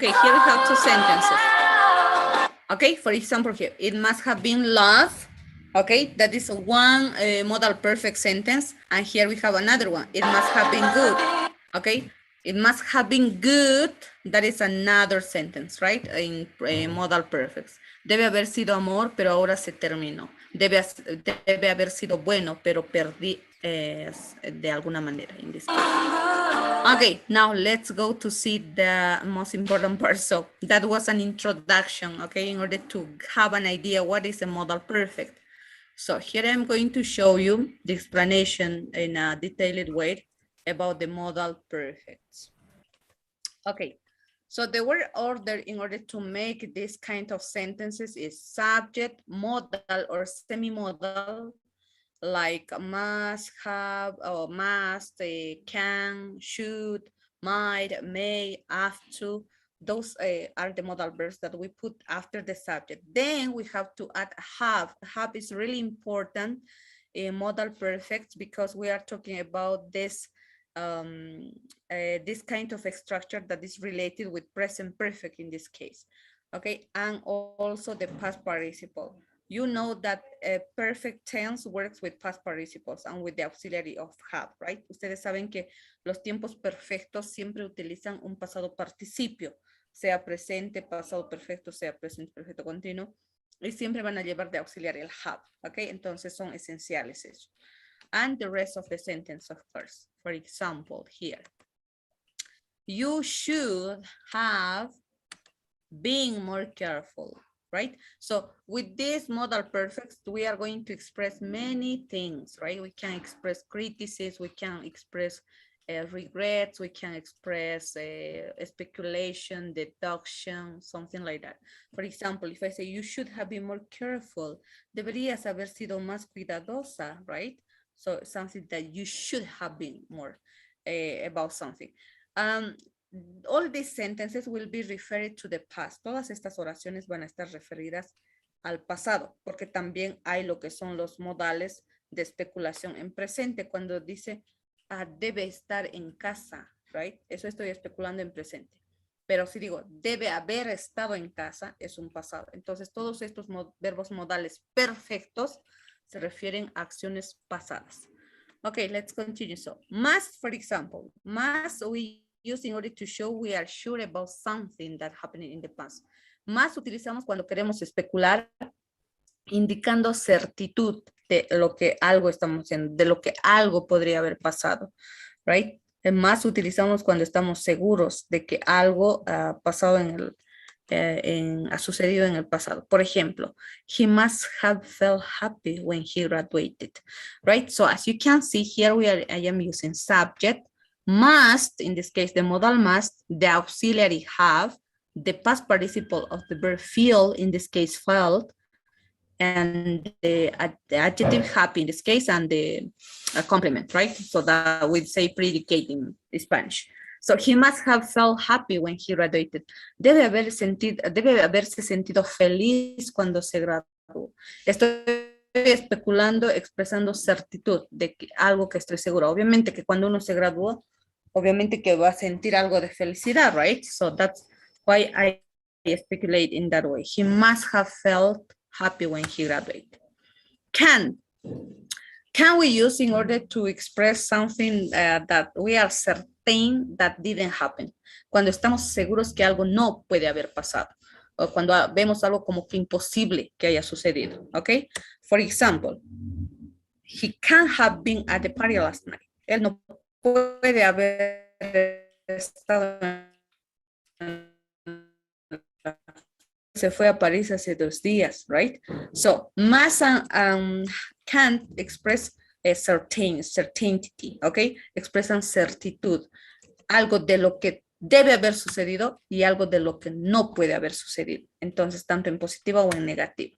Okay, here we have two sentences. Okay, for example here, it must have been love. Okay, that is one modal perfect sentence. And here we have another one. It must have been good. Okay, it must have been good. That is another sentence, right? In modal perfects. Debe haber sido amor, pero ahora se terminó. Debe haber sido bueno, pero perdí de alguna manera in this case. Okay, now let's go to see the most important part. So that was an introduction, okay, in order to have an idea what is a modal perfect. So here I'm going to show you the explanation in a detailed way about the modal perfects. Okay, so the word order in order to make this kind of sentences is subject, modal, or semi-modal, like must, have, or must, can, should, might, may, have to. Those are the modal verbs that we put after the subject. Then we have to add have. Have is really important in modal perfects because we are talking about this kind of a structure that is related with present perfect in this case. Okay, and also the past participle. You know that perfect tense works with past participles and with the auxiliary of have, right? Ustedes saben que los tiempos perfectos siempre utilizan un pasado participio, sea presente, pasado perfecto, sea presente perfecto continuo, y siempre van a llevar de auxiliar el have, ¿ok? Entonces son esenciales eso. And the rest of the sentence, of course. For example, here. You should have been more careful, right? So with these modal perfects, we are going to express many things, right? We can express criticism, we can express regrets, we can express speculation, deduction, something like that. For example, if I say you should have been more careful, deberías haber sido más cuidadosa, right? So something that you should have been more about something. All these sentences will be referred to the past. Todas estas oraciones van a estar referidas al pasado, porque también hay lo que son los modales de especulación en presente, cuando dice debe estar en casa, right? Eso estoy especulando en presente. Pero si digo debe haber estado en casa, es un pasado. Entonces todos estos verbos modales perfectos se refieren a acciones pasadas. Okay, let's continue. So, must, for example, must we use in order to show we are sure about something that happened in the past. Más utilizamos cuando queremos especular, indicando certitud de lo que algo estamos haciendo, de lo que algo podría haber pasado, right? Más utilizamos cuando estamos seguros de que algo pasado ha sucedido en el pasado. Por ejemplo, he must have felt happy when he graduated, right? So as you can see here, I am using subject, must, in this case, the modal must, the auxiliary have, the past participle of the verb feel, in this case, felt, and the adjective happy in this case, and the complement, right? So that we'd say predicate in Spanish. So he must have felt happy when he graduated. Debe haberse sentido feliz cuando se graduó. Estoy especulando, expresando certitud de que algo que estoy seguro. Obviamente que cuando uno se graduó, obviamente que va a sentir algo de felicidad, right? So that's why I speculate in that way. He must have felt happy when he graduated. Can we use in order to express something that we are certain that didn't happen? Cuando estamos seguros que algo no puede haber pasado. O cuando vemos algo como que imposible que haya sucedido, ¿ok? For example, he can't have been at the party last night. Él no puede haber estado se fue a París hace 2 días, right? So, must can't express a certainty, okay? Expresan certitud, algo de lo que debe haber sucedido y algo de lo que no puede haber sucedido. Entonces, tanto en positivo o en negativo.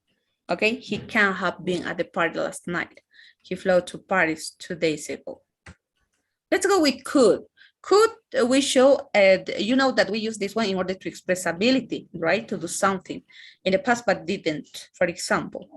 Okay, he can't have been at the party last night. He flew to Paris 2 days ago. Let's go with could. Could we show, you know that we use this one in order to express ability, right? To do something in the past, but didn't, for example.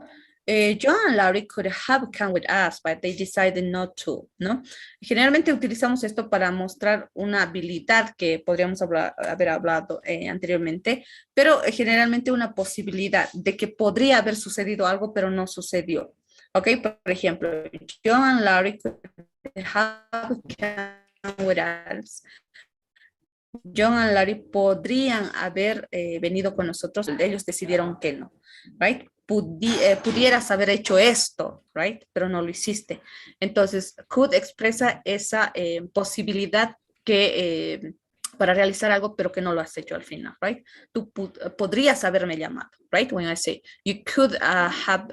John and Larry could have come with us, but they decided not to, ¿no? Generalmente utilizamos esto para mostrar una habilidad que podríamos haber hablado anteriormente, pero generalmente una posibilidad de que podría haber sucedido algo, pero no sucedió. Ok, por ejemplo, John and Larry could have come with us. John and Larry podrían haber venido con nosotros, ellos decidieron que no, right? Pudieras haber hecho esto, right? Pero no lo hiciste. Entonces, could expresa esa posibilidad que para realizar algo, pero que no lo has hecho al final, right? Tú podrías haberme llamado, right? When I say, you could have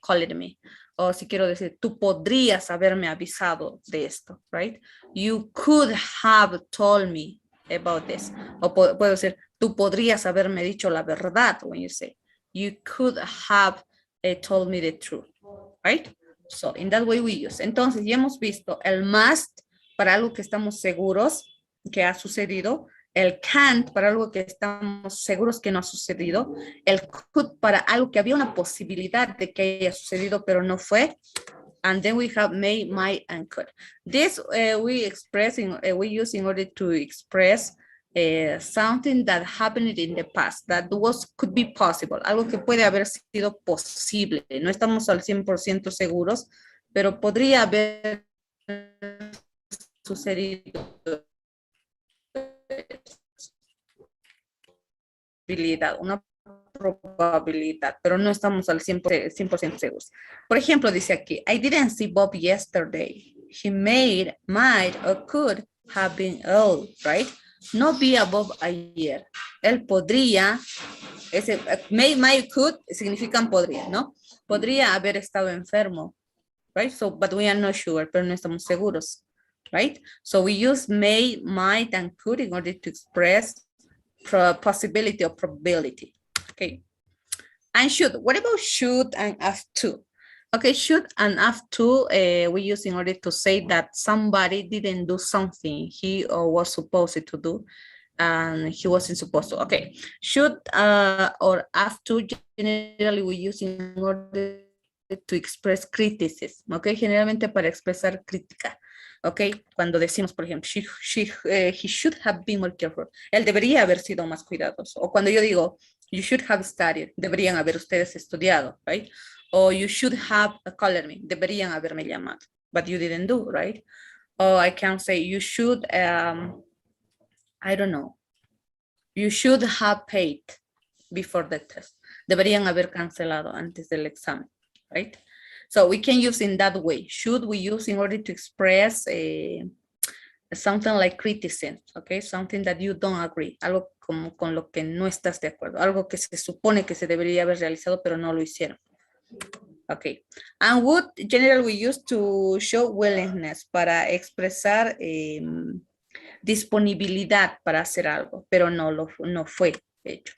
called me. O si quiero decir, tú podrías haberme avisado de esto, right? You could have told me about this. O puedo decir, tú podrías haberme dicho la verdad when you say, you could have told me the truth, right? So, in that way we use. Entonces, ya hemos visto el must para algo que estamos seguros que ha sucedido, el can't para algo que estamos seguros que no ha sucedido, el could para algo que había una posibilidad de que haya sucedido, pero no fue. And then we have may, might, and could. This we use in order to express something that happened in the past, that could be possible, algo que puede haber sido posible. No estamos al 100% seguros, pero podría haber sucedido una probabilidad, pero no estamos al 100% seguros. Por ejemplo, dice aquí, I didn't see Bob yesterday. He might, or could have been ill, right? No vi a Bob ayer. Él podría, might, could significan podría, ¿no? Podría haber estado enfermo, right? So, but we are not sure, pero no estamos seguros, right? So we use may, might, and could in order to express possibility or probability. Okay. And should. What about should and have to? Okay, should and have to we use in order to say that somebody didn't do something he was supposed to do and he wasn't supposed to. Okay, should or have to generally we use in order to express criticism. Okay, generalmente para expresar crítica. Ok, cuando decimos, por ejemplo, he should have been more careful. Él debería haber sido más cuidadoso. O cuando yo digo, you should have studied, deberían haber ustedes estudiado, right? O you should have called me, deberían haberme llamado, but you didn't do, right? Or I can say, you should, I don't know, you should have paid before the test. Deberían haber cancelado antes del examen, right? So we can use in that way. Should we use in order to express something like criticism, okay? Something that you don't agree, algo como con lo que no estás de acuerdo, algo que se supone que se debería haber realizado, pero no lo hicieron. Okay. And would generally we use to show willingness, para expresar disponibilidad para hacer algo, pero no fue hecho.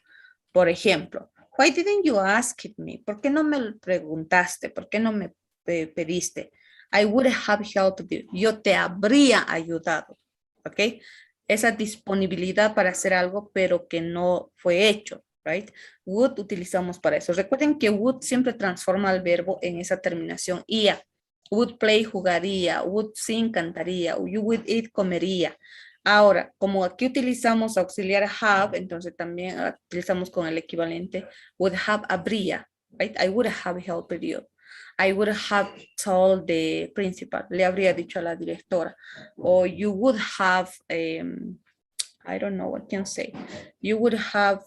Por ejemplo, why didn't you ask me? ¿Por qué no me preguntaste? ¿Por qué no me pediste? I would have helped you. Yo te habría ayudado. ¿Ok? Esa disponibilidad para hacer algo, pero que no fue hecho. Right? Would utilizamos para eso. Recuerden que would siempre transforma el verbo en esa terminación ia. Would play, jugaría. Would sing, cantaría. You would eat, comería. Ahora, como aquí utilizamos auxiliar have, entonces también utilizamos con el equivalente would have, habría, right? I would have helped you. I would have told the principal. Le habría dicho a la directora. Or you would have, I don't know what I can say. You would have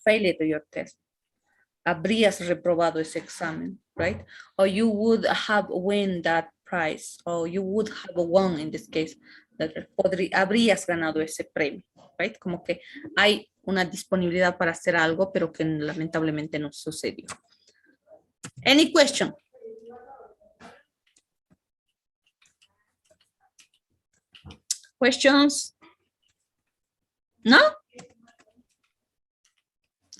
failed your test. Habrías reprobado ese examen, right? Or you would have won that prize, or you would have won in this case, that habrías ganado ese premio, right? Como que hay una disponibilidad para hacer algo, pero que lamentablemente no sucedió. Any question? Questions? No?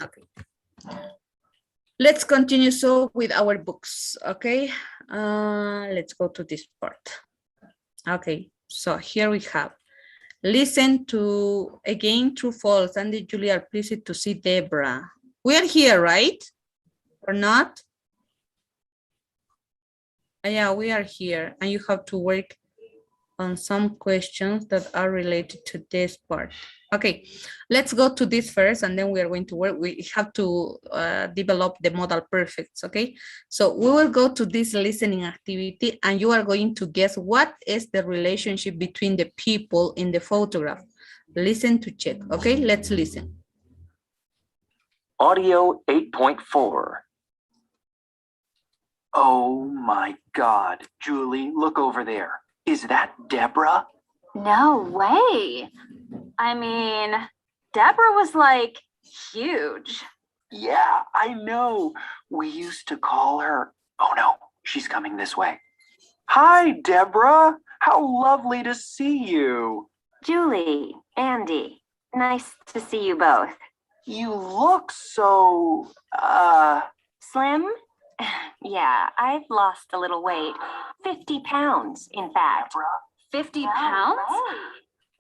Okay. Let's continue so with our books, okay? Let's go to this part. Okay, so here we have. Listen to, again, true, false. Andy, Julia are pleased to see Deborah. We are here, right? or not? Yeah, we are here and you have to work on some questions that are related to this part. Okay, let's go to this first and then we are going to work. We have to develop the modal perfects, okay? So we will go to this listening activity and you are going to guess what is the relationship between the people in the photograph. Listen to check, okay? Let's listen. Audio 8.4. Oh my God, Julie, look over there. Is that Deborah? No way. I mean, Deborah was like huge. Yeah, I know. We used to call her. Oh no, she's coming this way. Hi, Deborah. How lovely to see you. Julie, Andy, nice to see you both. You look so, Slim? Yeah, I've lost a little weight. 50 pounds, in fact. Deborah. 50 pounds?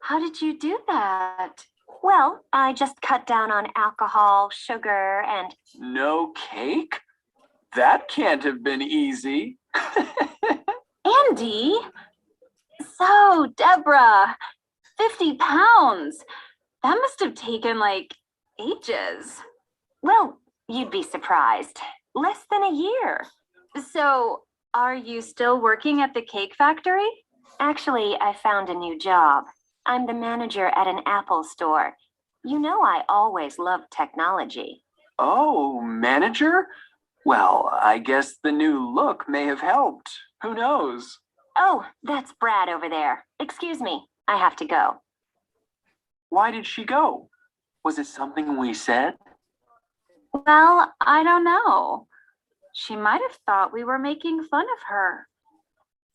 How did you do that? Well, I just cut down on alcohol, sugar, and... No cake? That can't have been easy. Andy? So, Deborah, 50 pounds. That must have taken like ages. Well, you'd be surprised. Less than a year. So, are you still working at the cake factory? Actually, I found a new job. I'm the manager at an Apple store. You know I always loved technology. Oh, manager? Well, I guess the new look may have helped. Who knows? Oh, that's Brad over there. Excuse me, I have to go. Why did she go? Was it something we said? Well, I don't know. She might have thought we were making fun of her.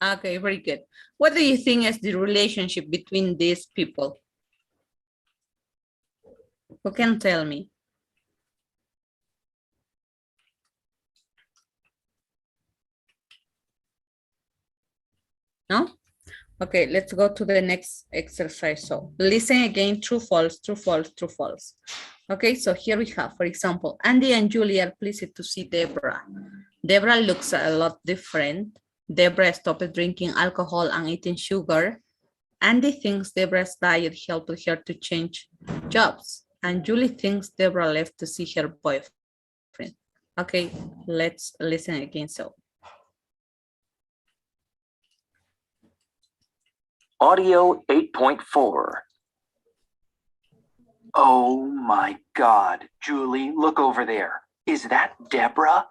Okay, very good. What do you think is the relationship between these people? Who can tell me? No? Okay, let's go to the next exercise. So listen again, true, false, true, false, true, false. Okay, so here we have, for example, Andy and Julie are pleased to see Deborah. Deborah looks a lot different. Deborah stopped drinking alcohol and eating sugar. Andy thinks Deborah's diet helped her to change jobs. And Julie thinks Deborah left to see her boyfriend. Okay, let's listen again. So. Audio 8.4. Oh my God, Julie, look over there. Is that Deborah?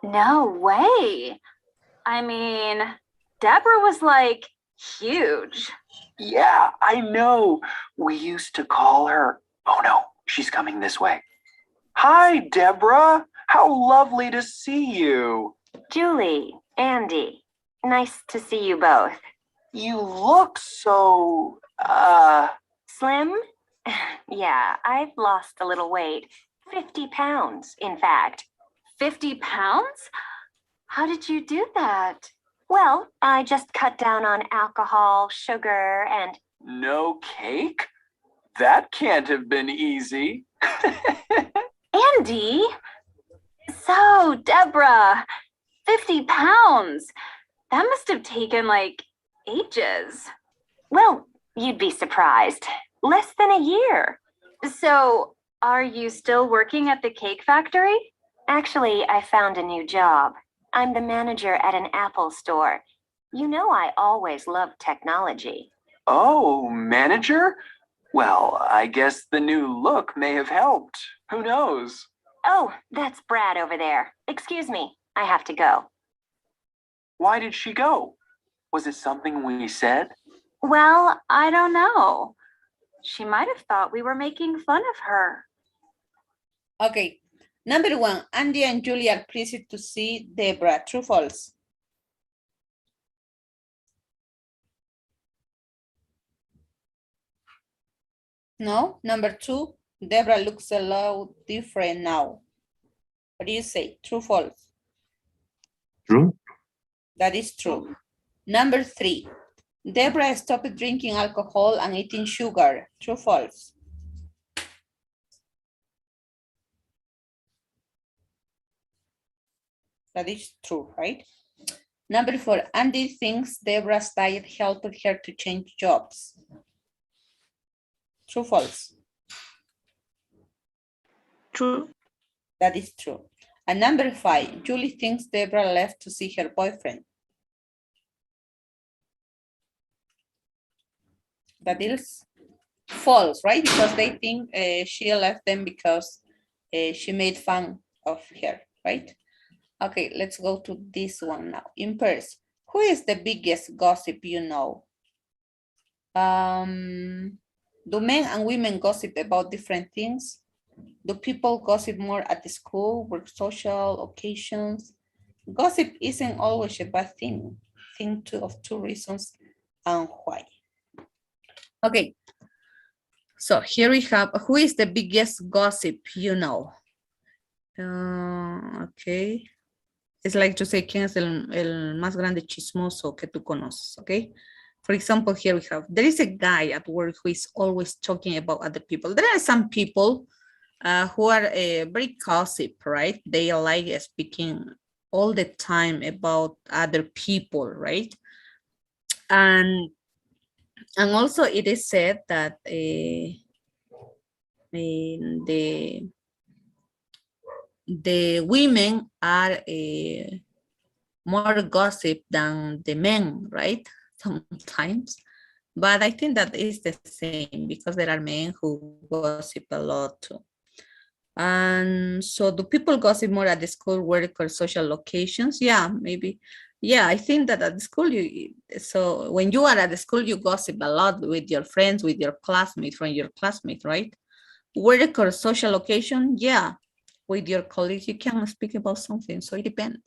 No way. I mean, Deborah was like huge. Yeah, I know. We used to call her. Oh no, she's coming this way. Hi, Deborah. How lovely to see you. Julie, Andy, nice to see you both. You look so, Slim? Yeah, I've lost a little weight. 50 pounds, in fact. 50 pounds? How did you do that? Well, I just cut down on alcohol, sugar, and... No cake? That can't have been easy. Andy? So, Deborah, 50 pounds. That must have taken like ages. Well, you'd be surprised. Less than a year. So, are you still working at the cake factory? Actually, I found a new job. I'm the manager at an Apple store. You know I always loved technology. Oh, manager? Well, I guess the new look may have helped. Who knows? Oh, that's Brad over there. Excuse me, I have to go. Why did she go? Was it something we said? Well, I don't know. She might have thought we were making fun of her. Okay, number one, Andy and Julie are pleased to see Deborah. True, false? No. Number two, Deborah looks a lot different now. What do you say? True, false? True. That is true. Number three, Deborah stopped drinking alcohol and eating sugar. True, false? That is true, right? Number 4, Andy thinks Deborah's diet helped her to change jobs. True, false? True. That is true. And number 5, Julie thinks Deborah left to see her boyfriend. That is false, right? Because they think she left them because she made fun of her, right? Okay, let's go to this one now. In pairs, who is the biggest gossip you know? Do men and women gossip about different things? Do people gossip more at the school, work, social occasions? Gossip isn't always a bad thing. Think of 2 reasons and why. Okay, so here we have, who is the biggest gossip you know? Okay. It's like to say, ¿quién es el más grande chismoso que tú conoces? Okay. For example, here we have, there is a guy at work who is always talking about other people. There are some people who are very gossip, right? They are like speaking all the time about other people, right? And also it is said that the women are more gossip than the men, right? Sometimes, but I think that is the same because there are men who gossip a lot too. And so do people gossip more at the school, work, or social locations? Yeah, maybe. Yeah, I think that at the school, so when you are at the school, you gossip a lot with your friends, with your classmates, from your classmates, right? Work or social occasion, yeah. With your colleagues, you can speak about something, so it depends.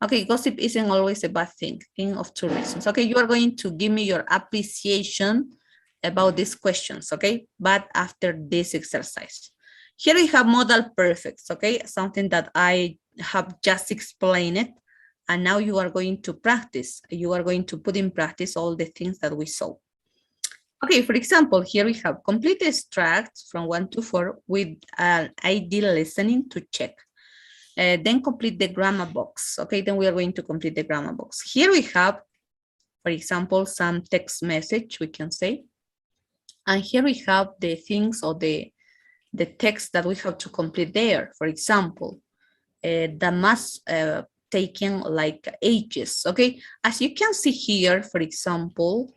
Okay, gossip isn't always a bad thing. Think of 2 reasons. Okay, you are going to give me your appreciation about these questions, okay? But after this exercise. Here we have modal perfects, okay? Something that I have just explained it. And now you are going to practice. You are going to put in practice all the things that we saw. Okay, for example, here we have complete extracts from 1 to 4 with an ID listening to check. Then complete the grammar box. Okay, then we are going to complete the grammar box. Here we have, for example, some text message, we can say. And here we have the things or the text that we have to complete there. For example, the must taken like ages. Okay, as you can see here, for example,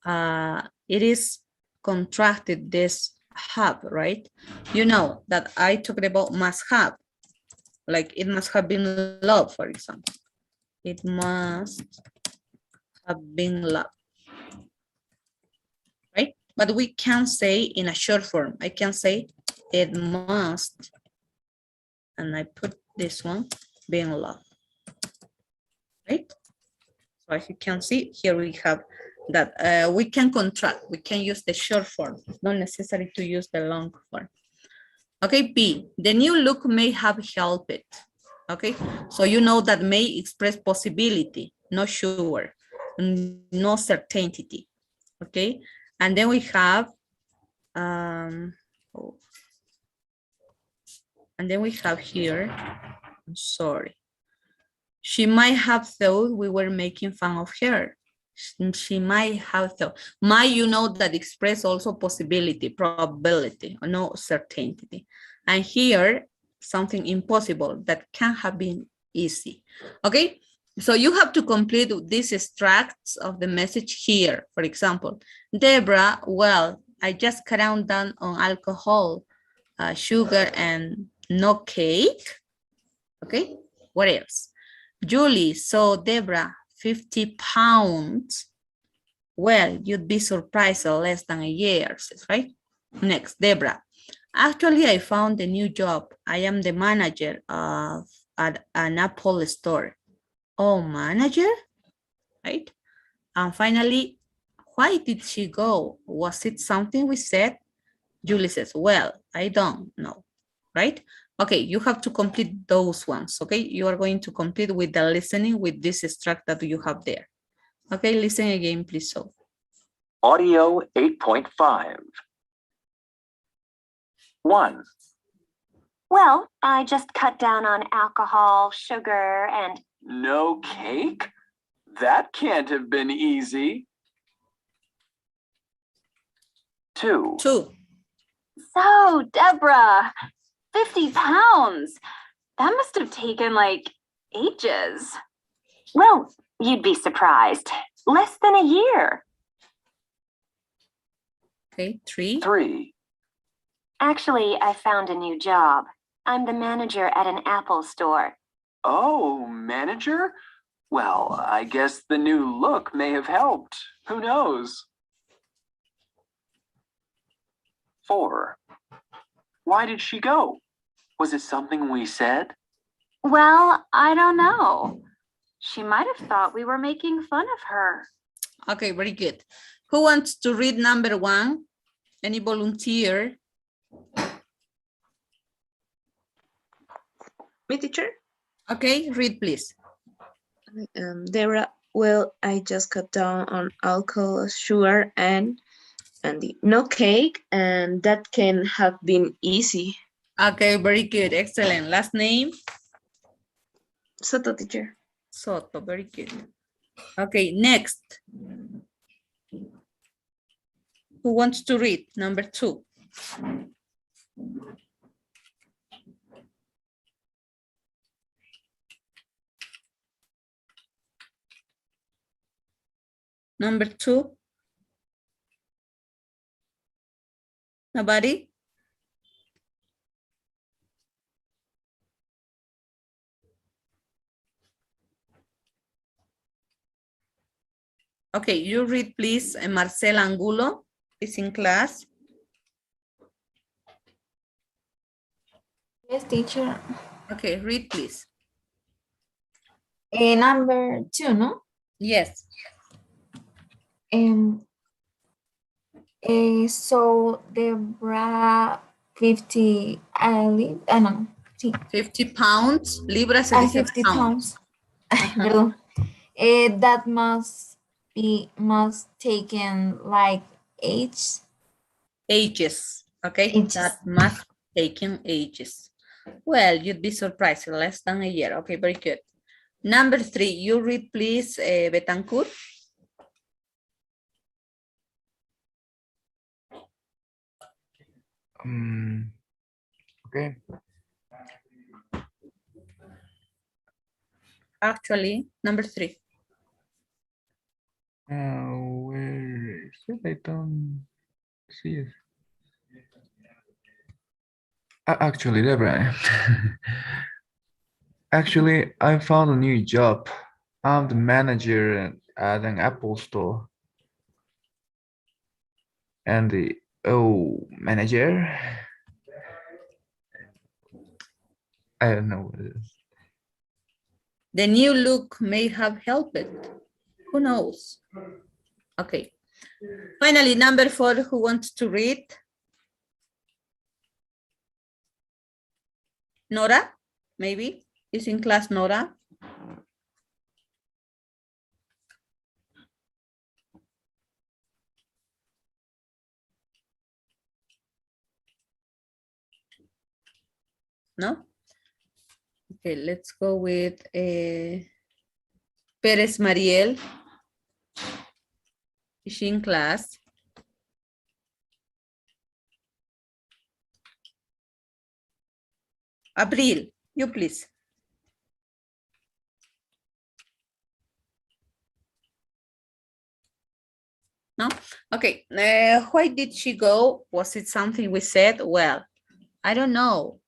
it is contracted this have, right? You know that I talked about must have. Like it must have been loved, for example. It must have been loved, right? But we can say in a short form, I can say it must, and I put this one, being loved, right? So as you can see, here we have that we can contract, we can use the short form, not necessary to use the long form. Okay, B, the new look may have helped it. Okay, so you know that may express possibility, not sure, no certainty. Okay, and then we have, and then we have here, I'm sorry. She might have thought we were making fun of her. She might have thought. Might, you know, that express also possibility, probability, or no certainty. And here, something impossible that can have been easy. Okay, so you have to complete these extracts of the message here. For example, Deborah, well, I just cut down on alcohol, sugar, and no cake. Okay, what else? Julie, so Deborah, 50 pounds. Well, you'd be surprised in less than a year, right? Next, Deborah. Actually, I found a new job. I am the manager at an Apple store. Oh, manager, right? And finally, why did she go? Was it something we said? Julie says, well, I don't know, right? Okay, you have to complete those ones, okay? You are going to complete with the listening with this extract that you have there. Okay, listen again, please. So. Audio 8.5. 1. Well, I just cut down on alcohol, sugar, and No cake? That can't have been easy. 2. 2. so, Deborah, 50 pounds. That must have taken like ages. Well, you'd be surprised. Less than a year. Okay, 3. 3. Actually, I found a new job. I'm the manager at an Apple store. Oh, manager? Well, I guess the new look may have helped. Who knows? 4. Why did she go? Was it something we said? Well, I don't know. She might have thought we were making fun of her. Okay, very good. Who wants to read number 1? Any volunteer? Me, teacher? Okay, read please. Deborah, well, I just cut down on alcohol, sugar, and no cake, and that can have been easy. Okay, very good. Excellent. Last name? Soto, teacher. Soto, very good. Okay, next. Who wants to read number 2? Number 2? Nobody? Okay, you read please. Marcela Angulo is in class. Yes, teacher. Okay, read please. Number 2, no? Yes. So Deborah 50, no, sí, 50 pounds. Libras se dice 50 pounds. pounds. Ajá. Perdón. That must taken like ages. Okay, Ages. that must taken ages. Well, you'd be surprised, less than a year. Okay, very good. Number 3, you read please, Betancourt. Okay. Actually, number 3. Where is it? I don't see it. Actually, Deborah. Actually, I found a new job. I'm the manager at an Apple store. And the manager? I don't know what it is. The new look may have helped it. Who knows? Okay. Finally, number 4, who wants to read? Nora, maybe? Is in class, Nora? No? Okay, let's go with Perez Mariel. Is she in class? Abril, you please. No? Okay, why did she go? Was it something we said? Well, I don't know.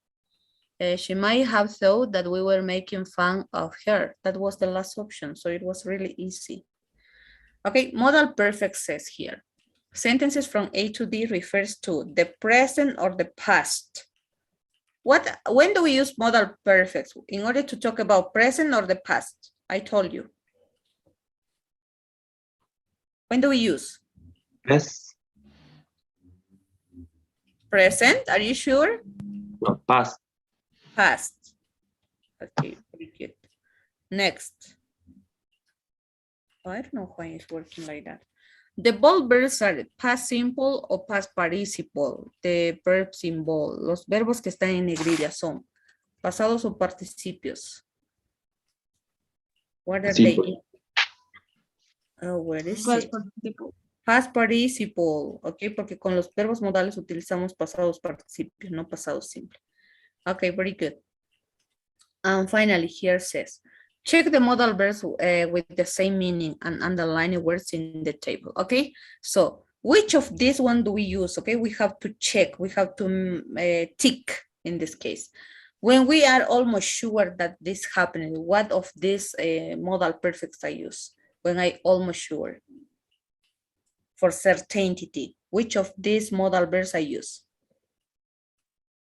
She might have thought that we were making fun of her. That was the last option, so it was really easy. Okay, modal perfect says here. Sentences from A to D refers to the present or the past. When do we use modal perfects? In order to talk about present or the past? I told you. When do we use? Yes. Present, are you sure? No, past. Past. Okay, very good. Next. Oh, I don't know why it's working like that. The bold verbs are past simple o past participle. The verbs in bold. Los verbos que están en negrilla son pasados o participios. What are they? Simple. Where is Past it? participle. Past participle, ok, porque con los verbos modales utilizamos pasados participios, no pasados simple. Okay, very good. And finally, here says, check the modal verbs with the same meaning and underline the words in the table, okay? So, which of these one do we use, okay? We have to check, we have to tick in this case. When we are almost sure that this happening, what of these modal perfects I use? When I almost sure. For certainty, which of these modal verbs I use?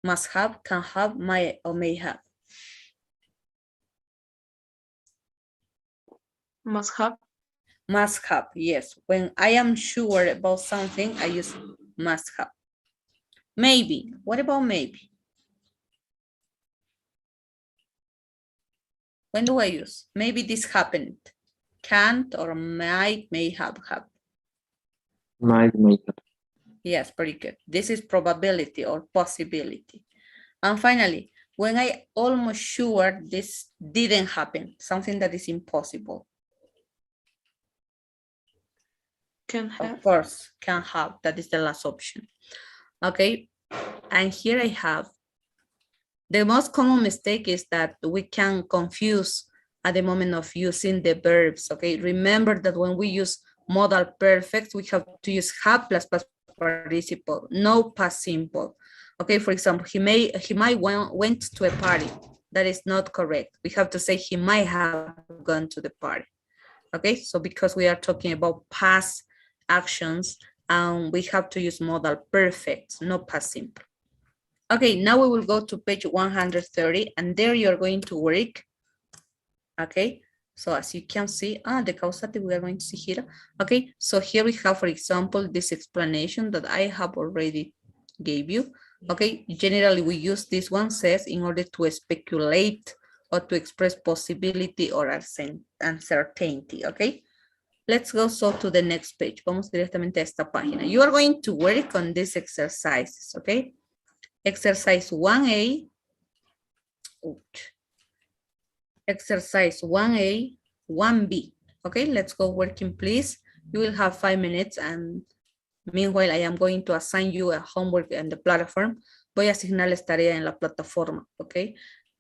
Must have, can have, might, or may have. Must have. Must have, yes. When I am sure about something, I use must have. Maybe, what about maybe? When do I use? Maybe this happened. Can't or might, may have happened. Might make up. Yes, pretty good. This is probability or possibility. And finally, when I almost sure this didn't happen, something that is impossible. Can have. Of course, can have. That is the last option. Okay. And here I have the most common mistake is that we can confuse at the moment of using the verbs. Okay. Remember that when we use modal perfect, we have to use have plus past participle, no past simple. Okay. For example, he might went to a party. That is not correct. We have to say he might have gone to the party. Okay. So because we are talking about past actions, we have to use modal perfect, not past simple. Okay, now we will go to page 130, and there you're going to work. Okay, so as you can see, the causative we are going to see here. Okay, so here we have, for example, this explanation that I have already gave you. Okay, generally we use this one says in order to speculate or to express possibility or uncertainty. Okay. Let's go so to the next page. Vamos directamente a esta página. You are going to work on these exercises, okay? Exercise 1A. Exercise 1A, 1B. Okay, let's go working, please. You will have 5 minutes and meanwhile I am going to assign you a homework on the platform. Voy a asignarles tarea en la plataforma, okay?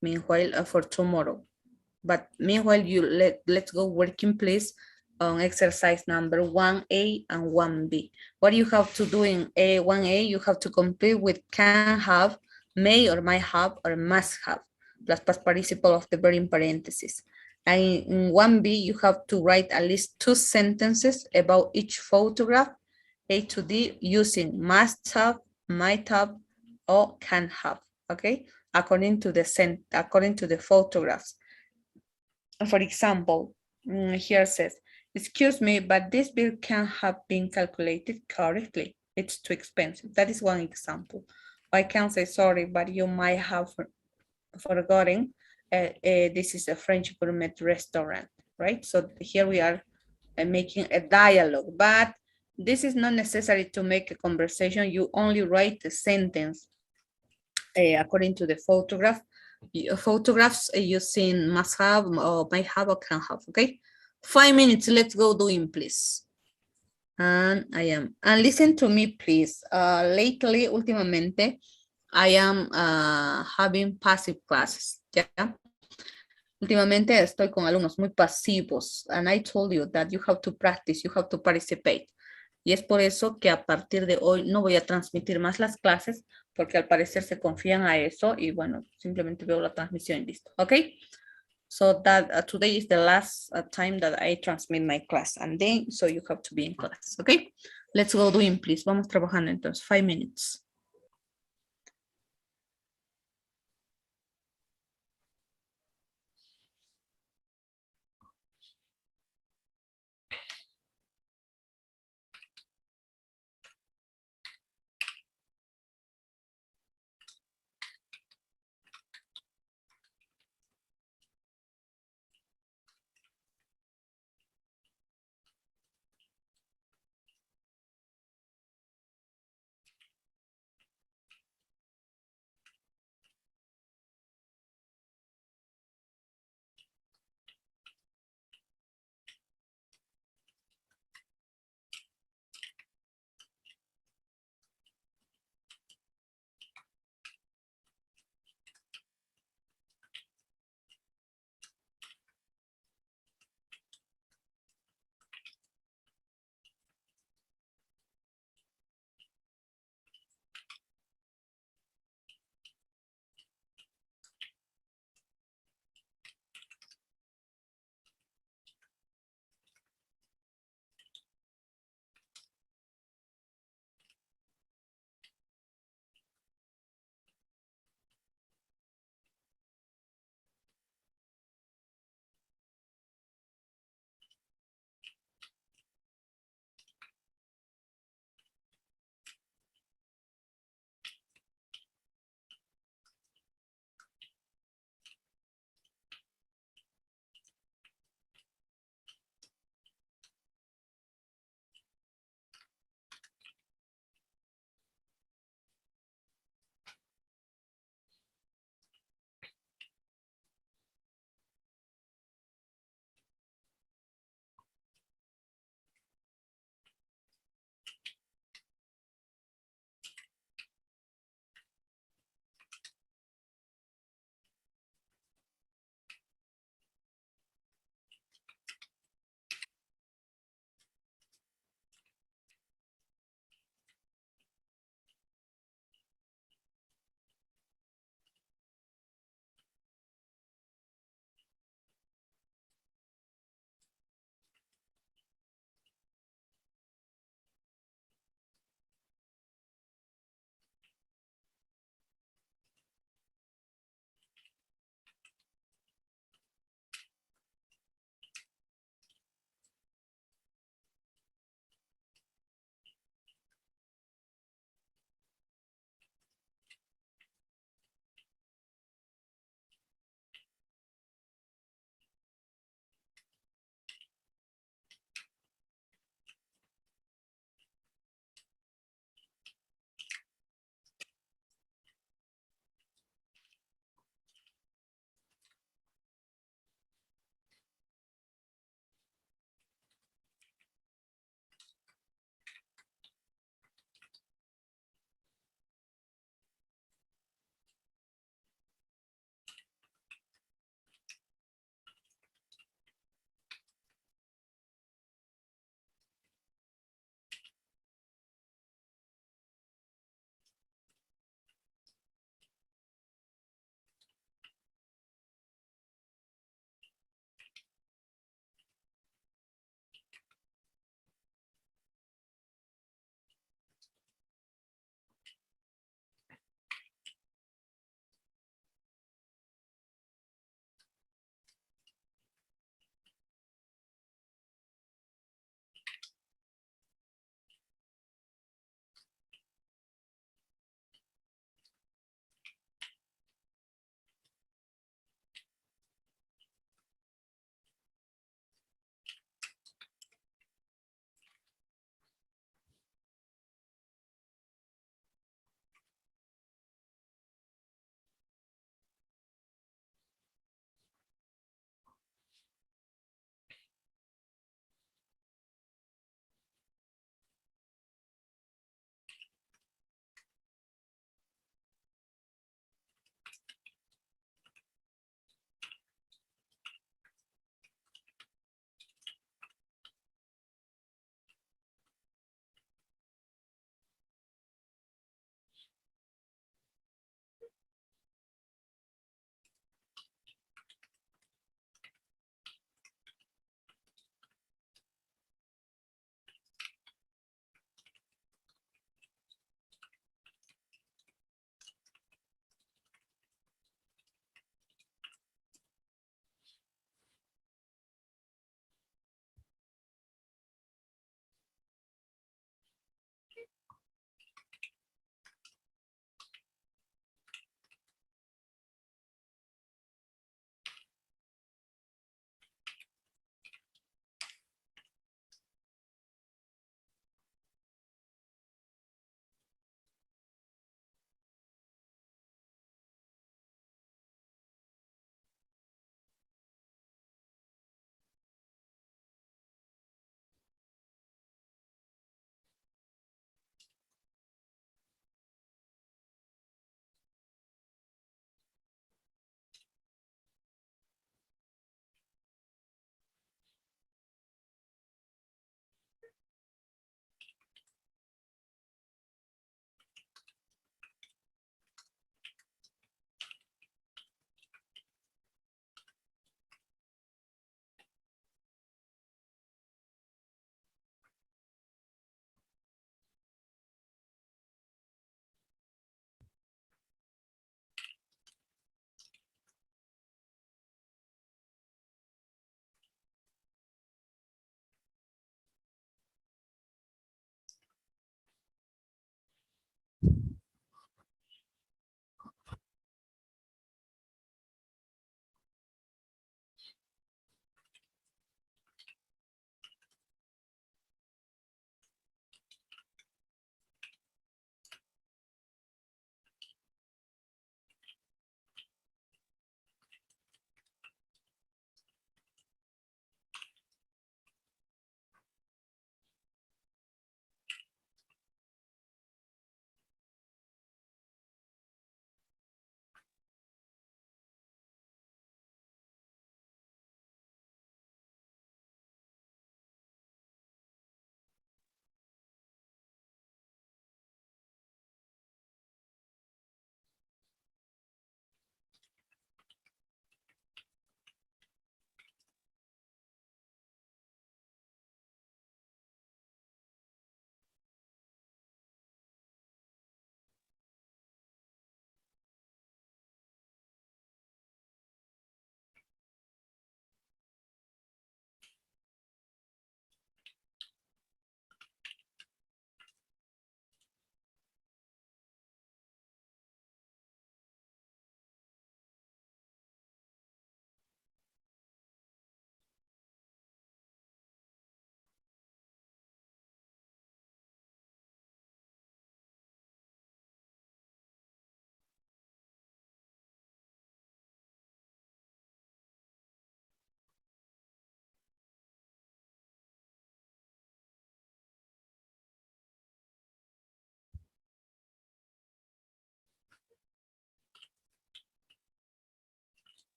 Meanwhile, for tomorrow. But meanwhile, let's go working, please, on exercise number 1A and 1B. What you have to do in 1A, you have to complete with can have, may or might have, or must have, plus past participle of the verb in parentheses. And in 1B, you have to write at least 2 sentences about each photograph, A to D, using must have, might have, or can have, okay? According to the photographs. For example, here says, excuse me, but this bill can have been calculated correctly. It's too expensive. That is one example. I can say, sorry, but you might have forgotten. This is a French gourmet restaurant, right? So here we are making a dialogue, but this is not necessary to make a conversation. You only write a sentence according to the photograph. Photographs using must have or might have or can have, okay? 5 minutes, let's go doing, please. And listen to me, please. Lately, últimamente, I am having passive classes, yeah? Últimamente estoy con alumnos muy pasivos, and I told you that you have to practice, you have to participate. Y es por eso que a partir de hoy no voy a transmitir más las clases, porque al parecer se confían a eso y bueno, simplemente veo la transmisión y listo, ¿ok? So that today is the last time that I transmit my class, and then so you have to be in class, ¿ok? Let's go doing, please. Vamos trabajando entonces, 5 minutes.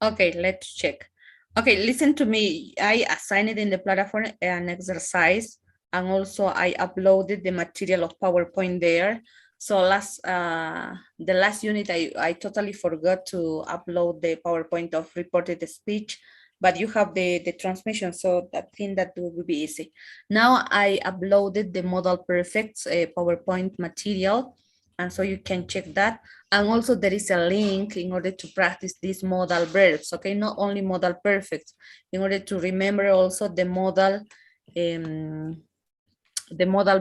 Okay, let's check. Okay, listen to me. I assigned it in the platform an exercise, and also I uploaded the material of PowerPoint there. So the last unit, I totally forgot to upload the PowerPoint of reported speech, but you have the transmission, so I think that will be easy. Now I uploaded the modal perfects PowerPoint material, and so you can check that. And also there is a link in order to practice these modal verbs, okay? Not only modal perfects, in order to remember also the modal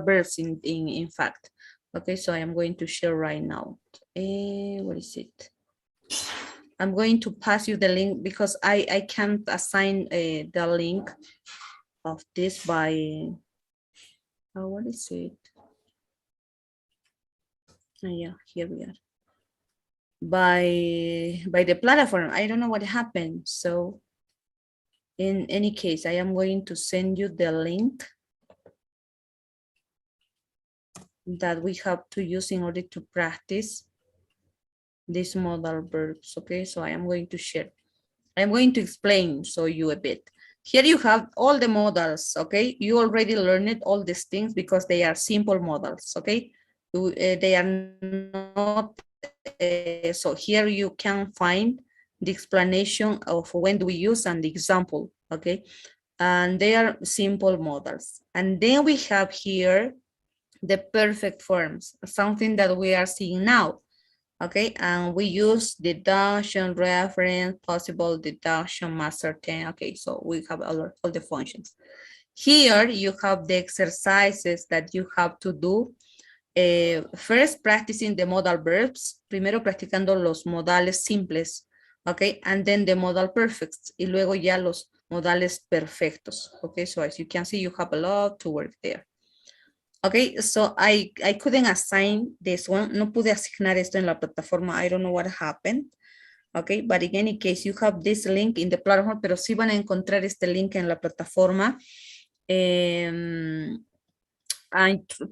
verbs in fact. Okay, so I am going to share right now. What is it? I'm going to pass you the link because I can't assign the link of this by, what is it? Yeah, here we are. By the platform. I don't know what happened. So in any case, I am going to send you the link that we have to use in order to practice these modal verbs. Okay, so I am going to share. I'm going to explain you a bit. Here you have all the modals. Okay, you already learned all these things because they are simple modals. Okay, they are not. So here you can find the explanation of when do we use and the example. Okay, and they are simple modals. And then we have here the perfect forms, something that we are seeing now. Okay, and we use deduction, reference, possible deduction, must certain. Okay, so we have all the functions. Here you have the exercises that you have to do. First, practicing the modal verbs. Primero practicando los modales simples. Okay, and then the modal perfects. Y luego ya los modales perfectos. Okay, so as you can see, you have a lot to work there. Okay, so I couldn't assign this one. No pude asignar esto en la plataforma. I don't know what happened. Okay, but in any case, you have this link in the platform, pero sí van a encontrar este link en la plataforma. And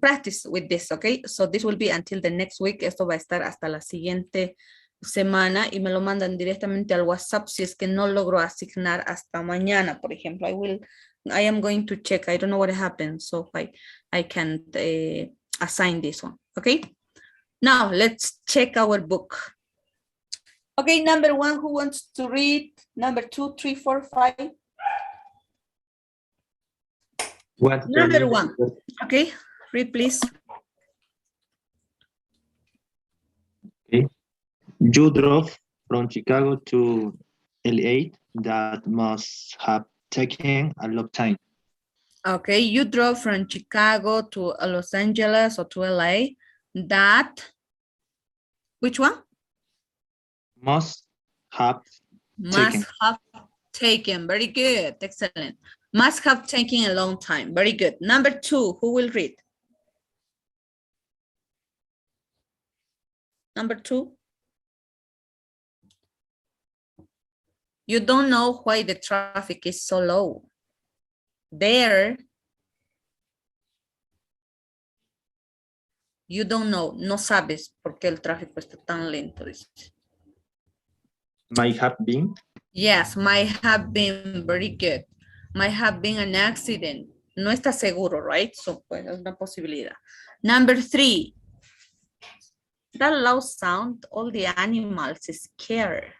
practice with this, okay? So this will be until the next week. Esto va a estar hasta la siguiente semana y me lo mandan directamente al WhatsApp si es que no logro asignar hasta mañana, por ejemplo. I am going to check. I don't know what happened, so I can't assign this one, okay? Now, let's check our book. Okay, number 1, who wants to read? Number 2, 3, 4, 5. What Number 1, okay? Read, please. Okay. You drove from Chicago to LA. That must have taken a long time. Okay, you drove from Chicago to Los Angeles or to LA. That, which one? Must have Must have taken. Very good. Excellent. Must have taken a long time. Very good. Number 2, who will read? Number 2. You don't know why the traffic is so low. There, you don't know. No sabes por qué el tráfico está tan lento. Might have been. Yes, might have been. Very good. Might have been an accident. No está seguro, right? So, pues, es una posibilidad. Number 3. That loud sound, all the animals scared.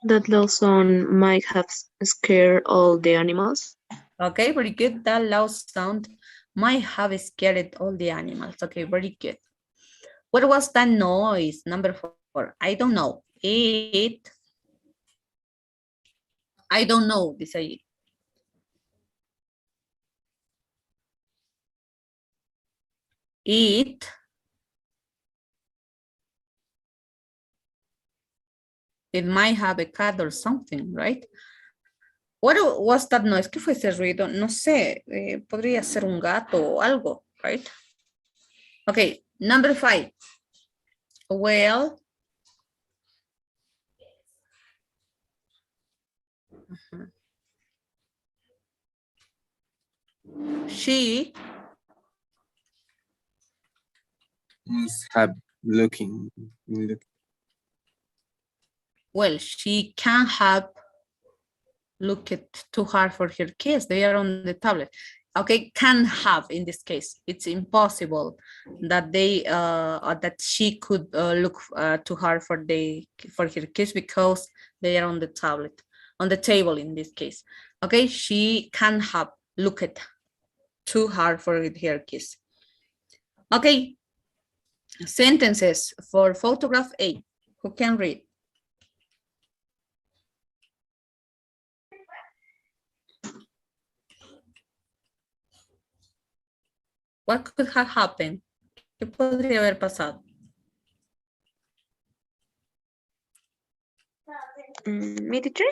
That loud sound might have scared all the animals. Okay, very good. That loud sound might have scared all the animals. Okay, very good. What was that noise? Number 4. I don't know. I don't know, dice ahí. It might have a cat or something, right? What was that noise? ¿Qué fue ese ruido? No sé, podría ser un gato o algo, right? Okay, number 5. Well, she must have looking. Well, she can have looked too hard for her kids. They are on the tablet. Okay, can have in this case. It's impossible that they that she could look too hard for her kids because they are on the tablet, on the table in this case. Okay, she can have looked too hard for her kids. Okay, sentences for photograph A. Who can read? What could have happened? ¿Qué podría haber pasado? Me teacher?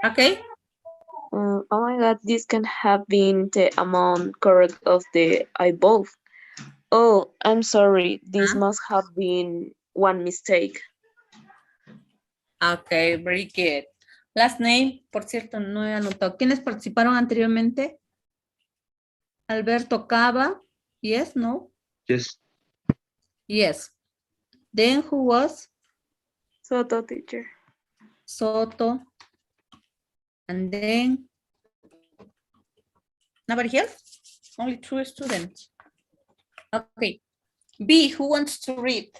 Okay. Oh my God, this can have been the amount correct of the above. Oh, I'm sorry. This must have been one mistake. Okay, very good. Last name, por cierto, no he anotado. ¿Quiénes participaron anteriormente? Alberto Cava. Yes, no? Yes. Yes. Then who was? Soto teacher. Soto. And then nobody else? Only 2 students. Okay. B, who wants to read?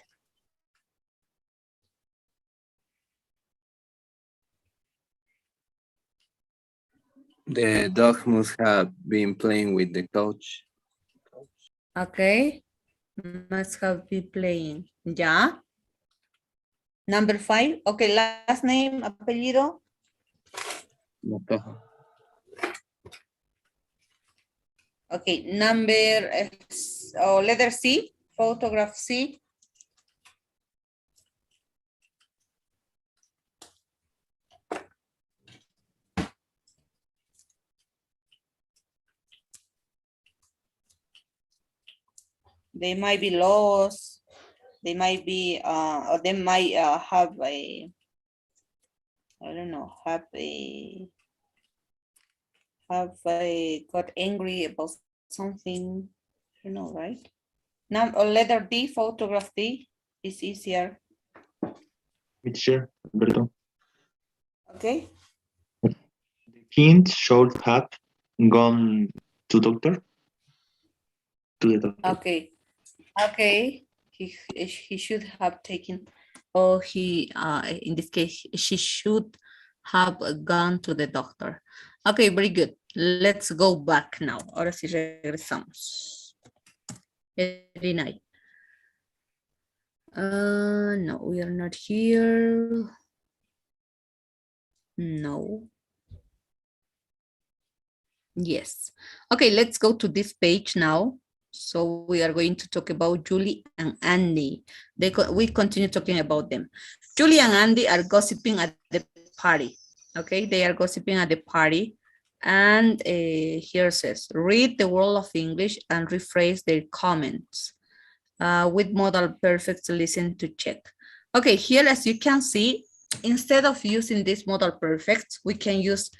The dog must have been playing with the couch. Okay. Must have been playing. Yeah. Number 5. Okay, last name, apellido. Matoja. Okay, number letter C, photograph C. They might be lost. They might be, or they might have a, I don't know, got angry about something, you know, right? Now, letter D, photograph D is easier. Teacher, Alberto. Okay. The kind should have gone to doctor. To the doctor. Okay. Okay. He should have taken, or he, in this case, she should have gone to the doctor. Okay, very good. Let's go back now. Ahora sí regresamos. Very nice. No, we are not here. No. Yes. Okay, let's go to this page now. So we are going to talk about Julie and Andy. We continue talking about them. Julie and Andy are gossiping at the party. Okay, they are gossiping at the party. And here says, read the word of English and rephrase their comments. With modal perfects, listen to check. Okay, here as you can see, instead of using this modal perfects, we can use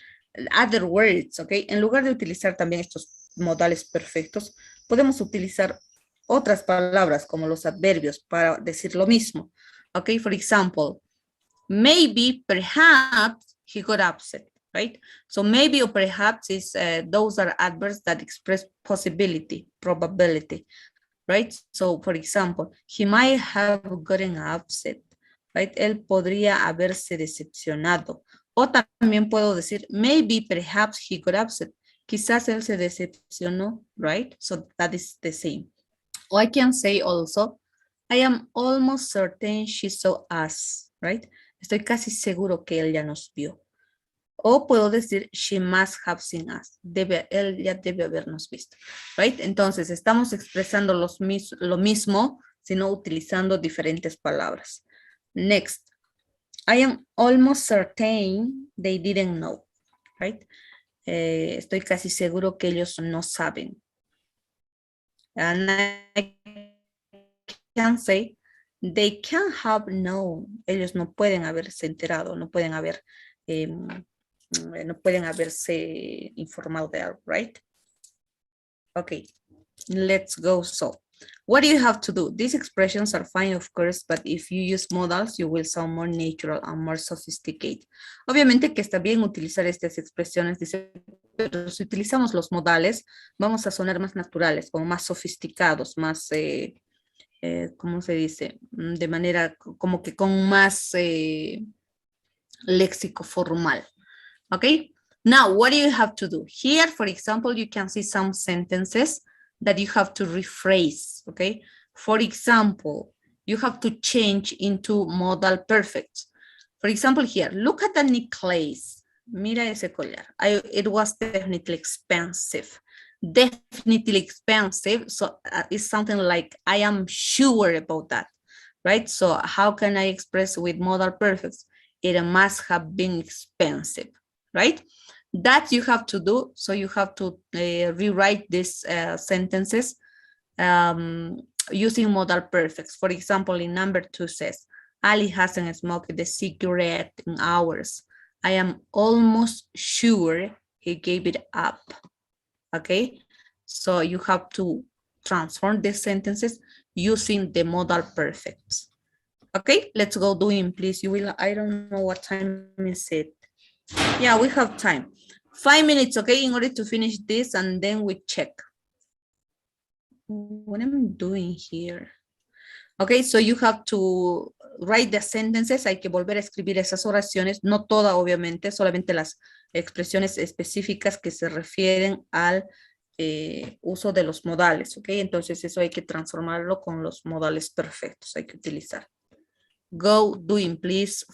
other words, okay? En lugar de utilizar también estos modales perfectos, podemos utilizar otras palabras como los adverbios para decir lo mismo. Okay, for example, maybe, perhaps, he got upset, right? So maybe or perhaps is, those are adverbs that express possibility, probability, right? So, for example, he might have gotten upset, right? Él podría haberse decepcionado. O también puedo decir, maybe, perhaps he got upset. Quizás él se decepcionó, right? So that is the same. Or I can say also, I am almost certain she saw us, right? Estoy casi seguro que él ya nos vio. O puedo decir, she must have seen us. Él ya debe habernos visto, right? Entonces, estamos expresando lo mismo, sino utilizando diferentes palabras. Next. I am almost certain they didn't know, right? Estoy casi seguro que ellos no saben. And I can say, they can have known. Ellos no pueden haberse enterado, no pueden haberse informado de algo, right? Okay, let's go. So, What do you have to do? These expressions are fine, of course, but if you use modals, you will sound more natural and more sophisticated. Obviamente que está bien utilizar estas expresiones, dice, pero si utilizamos los modales, vamos a sonar más naturales, como más sofisticados, más, ¿cómo se dice? De manera como que con más léxico formal. Okay? Now, what do you have to do? Here, for example, you can see some sentences that you have to rephrase, okay? For example, you have to change into modal perfect. For example, here, look at the necklace. Mira ese collar. It was definitely expensive. Definitely expensive. So it's something like, I am sure about that, right? So how can I express with modal perfects? It must have been expensive, right? That you have to do. So you have to rewrite these sentences using modal perfects. For example, in number 2 says, Ali hasn't smoked the cigarette in hours. I am almost sure he gave it up. Okay, so you have to transform these sentences using the modal perfects. Okay, let's go doing, please. You will, I don't know what time is it. Yeah, we have time. 5 minutes, okay, in order to finish this, and then we check. What am I doing here? Okay, so you have to write the sentences. Hay que volver a escribir esas oraciones, no todas, obviamente, solamente las expresiones específicas que se refieren al uso de los modales, ok. Entonces eso hay que transformarlo con los modales perfectos, hay que utilizar. Go doing, please.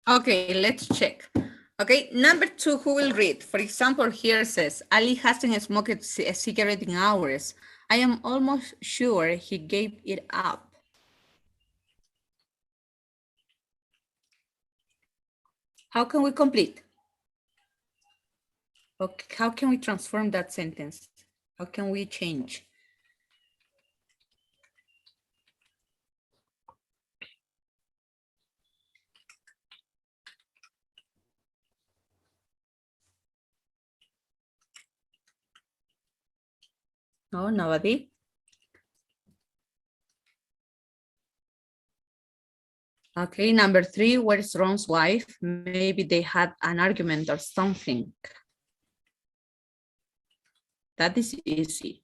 Okay, let's check. Okay, number 2, who will read? For example, here says, Ali hasn't smoked a cigarette in hours. I am almost sure he gave it up. How can we complete? Okay, how can we transform that sentence? How can we change? No, nobody. Okay, number 3, where's Ron's wife? Maybe they had an argument or something. That is easy.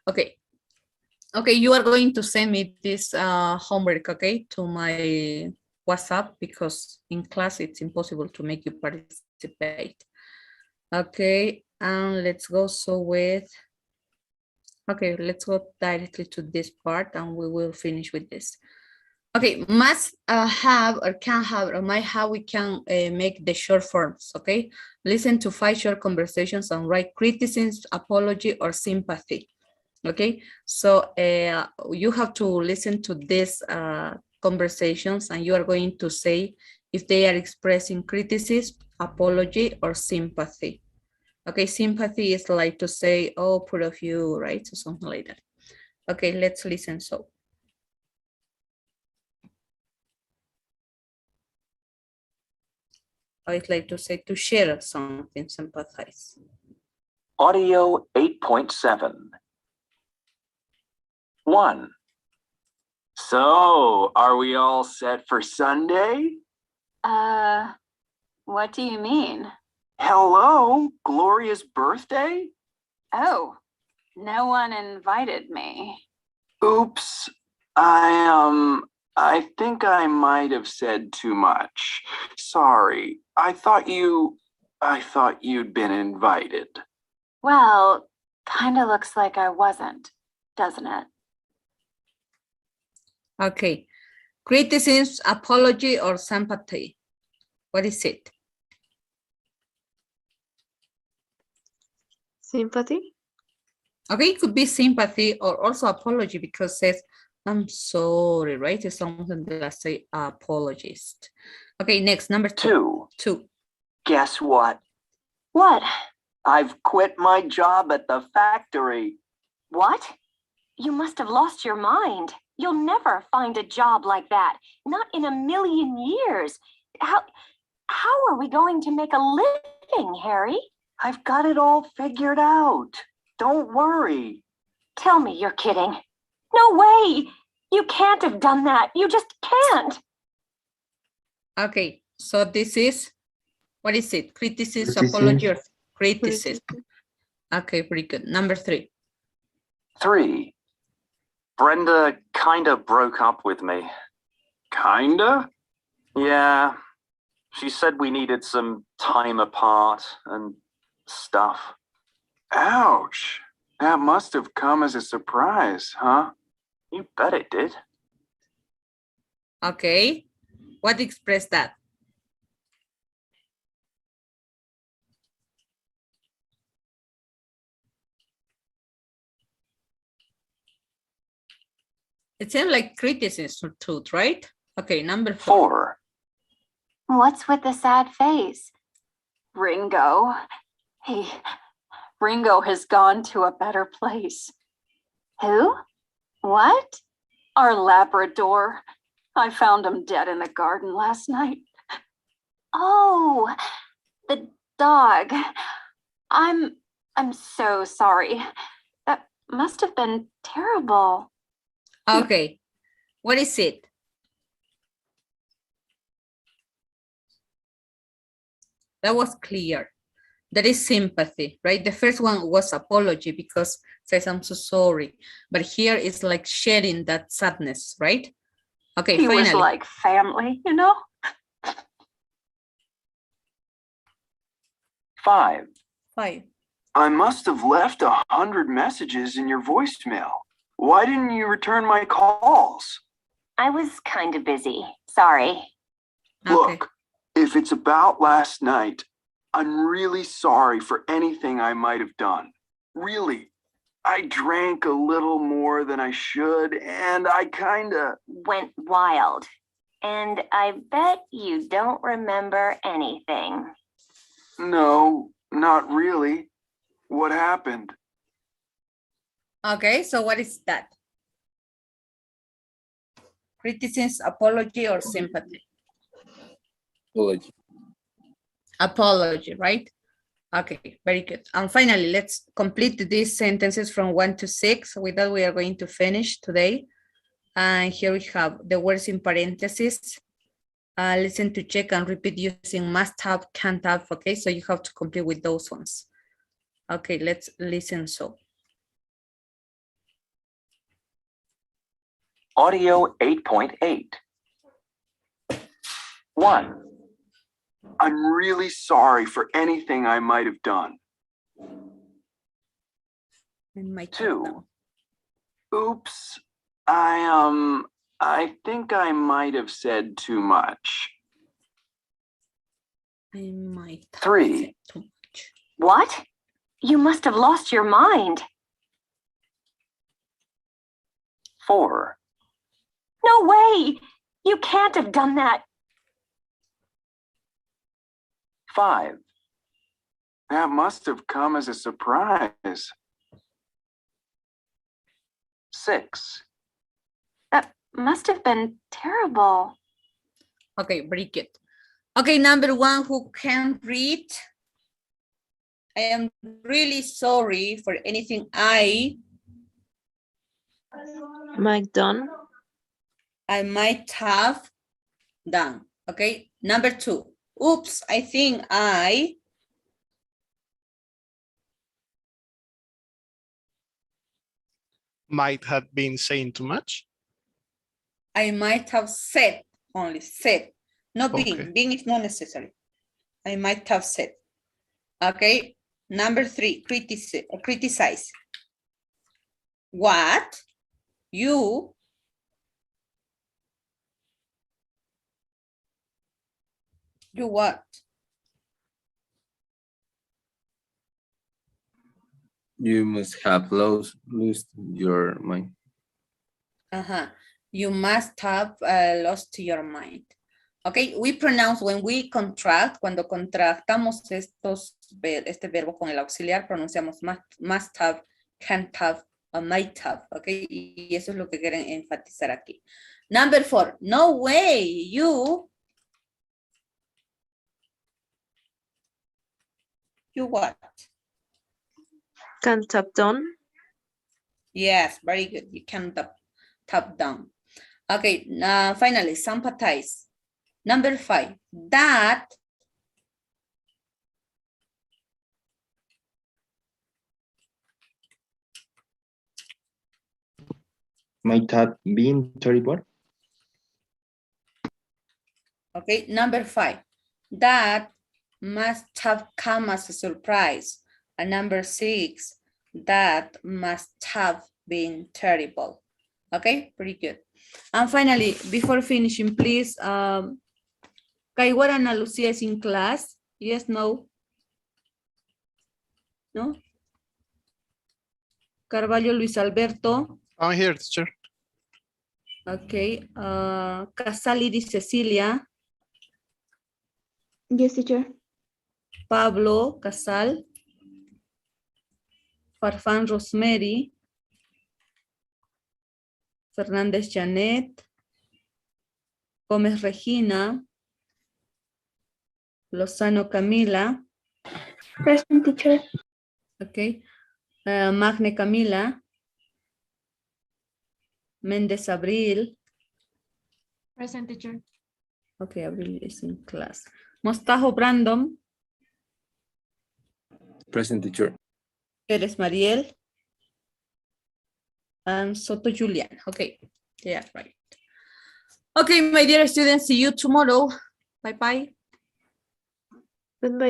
Okay. Okay, you are going to send me this homework, okay, to my WhatsApp, because in class it's impossible to make you participate. Okay, and let's go with, okay, let's go directly to this part and we will finish with this. Okay, must have or can have or might have, we can make the short forms, okay? Listen to 5 short conversations and write criticism, apology, or sympathy. Okay, so you have to listen to these conversations and you are going to say if they are expressing criticism, apology, or sympathy. Okay, sympathy is like to say, oh, poor of you, right? So something like that. Okay, let's listen. So. I'd like to say to share something, sympathize. Audio 8.7. 1. So, are we all set for Sunday? What do you mean? Hello, Gloria's birthday? Oh, no one invited me. Oops, I think I might have said too much. Sorry, I thought you'd been invited. Well, kinda looks like I wasn't, doesn't it? Okay, criticism, apology, or sympathy. What is it? Sympathy? Okay, it could be sympathy or also apology because it says, I'm sorry, right? It's something that I say apologist. Okay, next, number 2. 2. Guess what? What? I've quit my job at the factory. What? You must have lost your mind. You'll never find a job like that. Not in a million years. How are we going to make a living, Harry? I've got it all figured out. Don't worry. Tell me you're kidding. No way. You can't have done that. You just can't. Okay, so this is, what is it? Criticism, Criticism. apology, or criticism. Okay, very good. Number 3. 3. Brenda kinda broke up with me. Kinda? Yeah. She said we needed some time apart and stuff. Ouch. That must have come as a surprise, huh? You bet it did. Okay, what expressed that? It seems like criticism truth, right? Okay, number 4. 4. What's with the sad face? Ringo. Ringo has gone to a better place. Who? What? Our Labrador. I found him dead in the garden last night. Oh, the dog. I'm so sorry. That must have been terrible. Okay, what is it? That was clear. That is sympathy, right? The first one was apology because it says I'm so sorry. But here it's like sharing that sadness, right? Okay, He finally. was like family, you know? 5. 5. I must have left 100 messages in your voicemail. Why didn't you return my calls? I was kind of busy. Sorry. Okay. Look, if it's about last night, I'm really sorry for anything I might have done. Really. I drank a little more than I should, and I kinda... Went wild. And I bet you don't remember anything. No, not really. What happened? Okay, so what is that? Criticism, apology, or sympathy? Apology. Apology, right? Okay, very good. And finally, let's complete these sentences from 1 to 6. With that, we are going to finish today. And here we have the words in parentheses. Listen to check and repeat using must have, can't have. Okay, so you have to complete with those ones. Okay, let's listen. So, Audio 8.8. 1. I'm really sorry for anything I might have done. in my 2. Oops, I think I might have said too much. I might have 3. said too much. What? You must have lost your mind. 4. No way! You can't have done that. 5. That must have come as a surprise. 6. That must have been terrible. Okay, very good. Okay, number 1, who can read? I am really sorry for anything I Mike done. might have done. Okay, number 2. Oops, I think I might have been saying too much. might have said, only said, no being. Okay. Being is not necessary. I might have said. Okay, number 3, criticize. What? You what? You must have lost your mind. You must have lost your mind. Okay, we pronounce when we contract, cuando contractamos este verbo con el auxiliar, pronunciamos must have, can't have, or might have. Okay, y eso es lo que quieren enfatizar aquí. Number 4, no way, you what? Can't have done. Yes, very good. You can tap down. Okay, finally, sympathize. Number 5, that Might have been terrible. okay, number 5, that must have come as a surprise. And number 6, that must have been terrible. Okay, pretty good. And finally, before finishing, please, Kaiwara Ana Lucia is in class. Yes, no? No? Carvalho Luis Alberto. I'm here, teacher. Okay. Casali Cecilia. Yes, teacher. Pablo Casal. Farfán Rosemary. Fernández Janet. Gómez Regina. Lozano Camila. Present, teacher. Okay. Magne Camila. Méndez Abril. Present, teacher. Okay, Abril is in class. Mostajo Brandon. Present, teacher. Pérez Mariel. And Soto Julian. Okay, yeah, right. Okay, my dear students, see you tomorrow. Bye-bye. Goodbye.